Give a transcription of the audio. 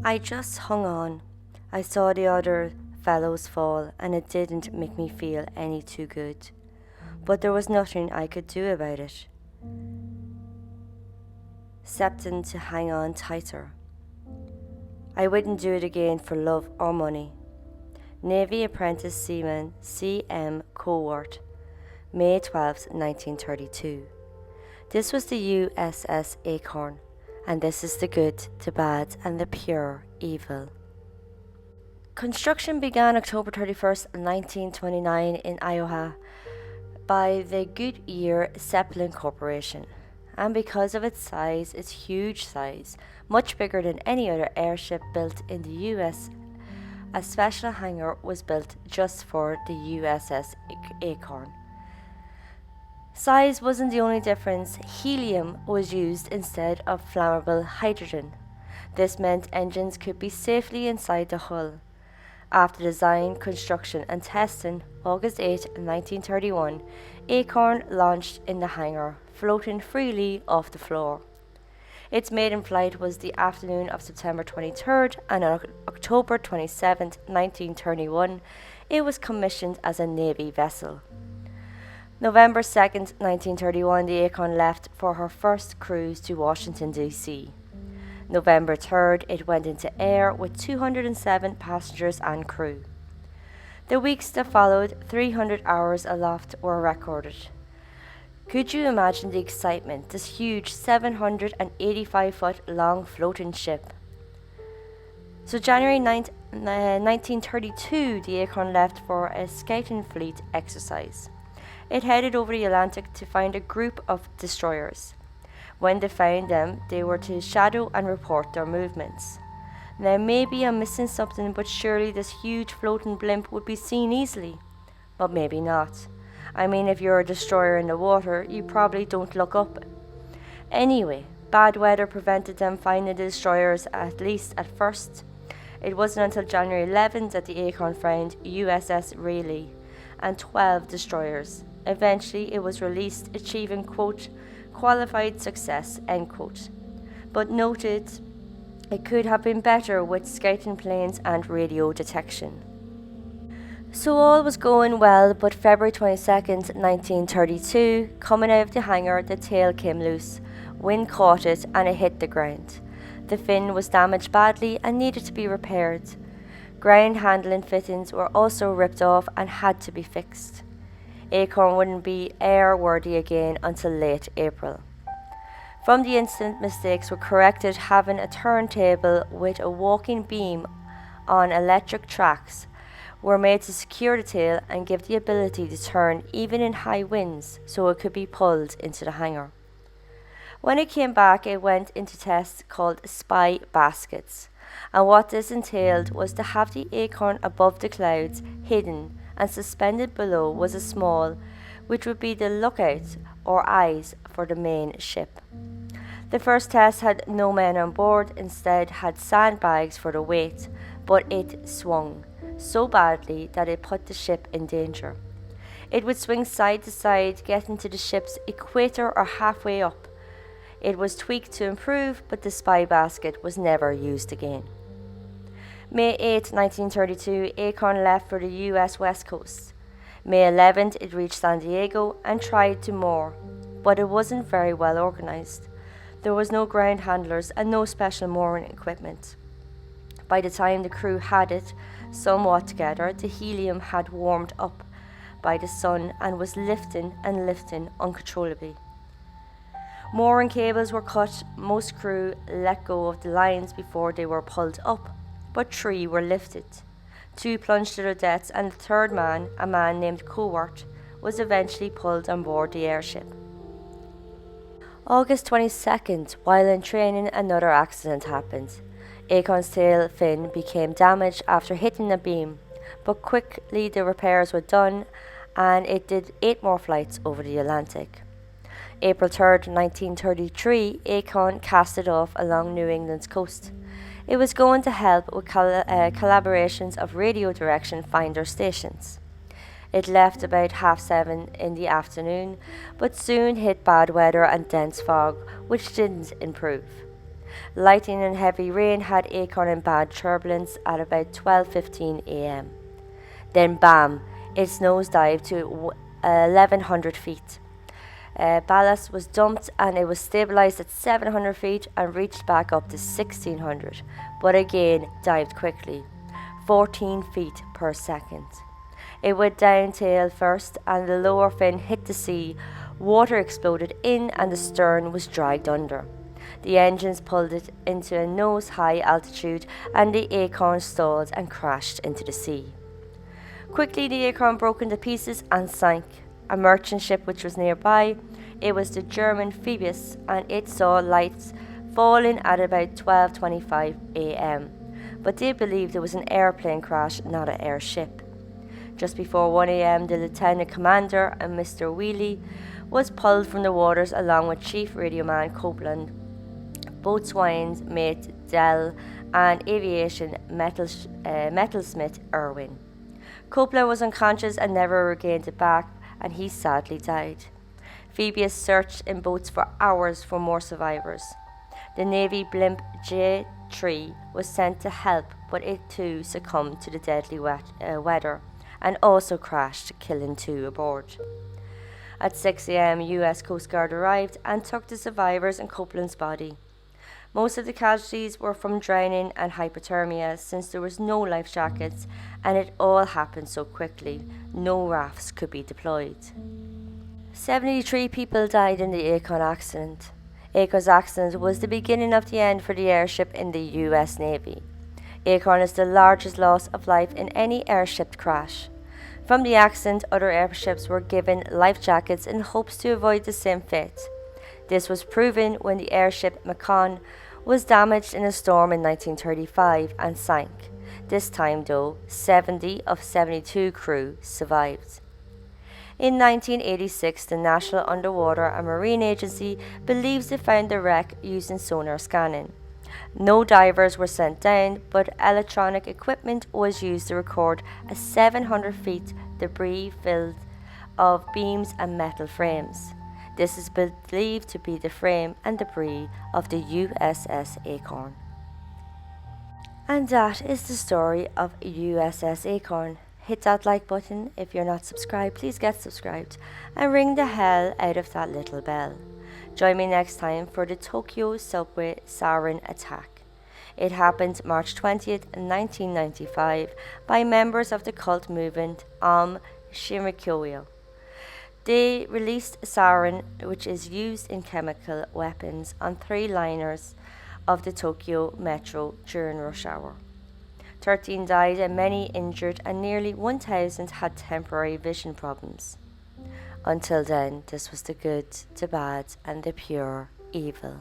I just hung on. I saw the other fellows fall, and it didn't make me feel any too good. But there was nothing I could do about it, except to hang on tighter. I wouldn't do it again for love or money. Navy Apprentice Seaman C.M. Cowart, May 12, 1932. This was the USS Akron, and this is the good, the bad, and the pure evil. Construction began October 31st, 1929 in Iowa by the Goodyear Zeppelin Corporation, and because of its huge size, much bigger than any other airship built in the US, a special hangar was built just for the USS Akron. Size wasn't the only difference. Helium was used instead of flammable hydrogen. This meant engines could be safely inside the hull. After design, construction and testing, August 8, 1931, Acorn launched in the hangar, floating freely off the floor. Its maiden flight was the afternoon of September 23rd, and on October 27, 1931, it was commissioned as a Navy vessel. November 2nd, 1931, the Akron left for her first cruise to Washington, D.C. November 3rd, it went into air with 207 passengers and crew. The weeks that followed, 300 hours aloft were recorded. Could you imagine the excitement, this huge 785-foot long floating ship? So January 9th, 1932, the Akron left for a scouting fleet exercise. It headed over the Atlantic to find a group of destroyers. When they found them, they were to shadow and report their movements. Now maybe I'm missing something, but surely this huge floating blimp would be seen easily. But maybe not. I mean, if you're a destroyer in the water, you probably don't look up. Anyway, bad weather prevented them finding the destroyers, at least at first. It wasn't until January 11th that the Akron found USS Raleigh and 12 destroyers. Eventually, it was released, achieving, quote, qualified success, end quote. But noted, it could have been better with scouting planes and radio detection. So all was going well, but February 22nd, 1932, coming out of the hangar, the tail came loose. Wind caught it and it hit the ground. The fin was damaged badly and needed to be repaired. Ground handling fittings were also ripped off and had to be fixed. Acorn wouldn't be airworthy again until late April. From the incident, mistakes were corrected, having a turntable with a walking beam on electric tracks were made to secure the tail and give the ability to turn even in high winds so it could be pulled into the hangar. When it came back, it went into tests called spy baskets, and what this entailed was to have the Acorn above the clouds, hidden, and suspended below was a small, which would be the lookout or eyes for the main ship. The first test had no men on board, instead had sandbags for the weight, but it swung so badly that it put the ship in danger. It would swing side to side, getting to the ship's equator or halfway up. It was tweaked to improve, but the spy basket was never used again. May 8, 1932, Acorn left for the US West Coast. May 11th, it reached San Diego and tried to moor, but it wasn't very well organized. There was no ground handlers and no special mooring equipment. By the time the crew had it somewhat together, the helium had warmed up by the sun and was lifting and lifting uncontrollably. Mooring cables were cut, most crew let go of the lines before they were pulled up, but 3 were lifted. 2 plunged to their deaths, and the third man, a man named Cowart, was eventually pulled on board the airship. August 22nd, while in training, another accident happened. Acorn's tail fin became damaged after hitting a beam, but quickly the repairs were done and it did 8 more flights over the Atlantic. April 3rd, 1933, Acorn casted off along New England's coast. It was going to help with collaborations of radio direction finder stations. It left about 7:30 in the afternoon, but soon hit bad weather and dense fog, which didn't improve. Lightning and heavy rain had Akron in bad turbulence at about 12:15 a.m. Then bam, its nosedived to 1100 feet. Ballast was dumped and it was stabilized at 700 feet and reached back up to 1600, but again dived quickly, 14 feet per second. It went down tail first and the lower fin hit the sea, water exploded in and the stern was dragged under. The engines pulled it into a nose-high altitude and the Acorn stalled and crashed into the sea. Quickly the Acorn broke into pieces and sank. A merchant ship which was nearby, it was the German Phoebus, and it saw lights falling at about 12:25 a.m. But they believed it was an airplane crash, not an airship. Just before 1 a.m. the lieutenant commander and Mr. Wheely was pulled from the waters along with Chief Radioman Copeland, boatswain's mate Dell, and aviation metalsmith Irwin. Copeland was unconscious and never regained it back, and he sadly died. Phoebus searched in boats for hours for more survivors. The Navy blimp J-3 was sent to help, but it too succumbed to the deadly weather and also crashed, killing 2 aboard. At 6 a.m. US Coast Guard arrived and took the survivors and Copeland's body. Most of the casualties were from drowning and hypothermia since there was no life jackets and it all happened so quickly, no rafts could be deployed. 73 people died in the Akron accident. Akron's accident was the beginning of the end for the airship in the US Navy. Akron is the largest loss of life in any airship crash. From the accident, other airships were given life jackets in hopes to avoid the same fate. This was proven when the airship Macon was damaged in a storm in 1935 and sank. This time though, 70 of 72 crew survived. In 1986, the National Underwater and Marine Agency believes they found the wreck using sonar scanning. No divers were sent down, but electronic equipment was used to record a 700 feet debris filled of beams and metal frames. This is believed to be the frame and debris of the USS Akron. And that is the story of USS Akron. Hit that like button if you're not subscribed, please get subscribed, and ring the hell out of that little bell. Join me next time for the Tokyo subway sarin attack. It happened March 20th, 1995 by members of the cult movement Shinrikyo. They released sarin, which is used in chemical weapons, on 3 liners of the Tokyo Metro during rush hour. 13 died and many injured, and nearly 1,000 had temporary vision problems. Until then, this was the good, the bad, and the pure evil.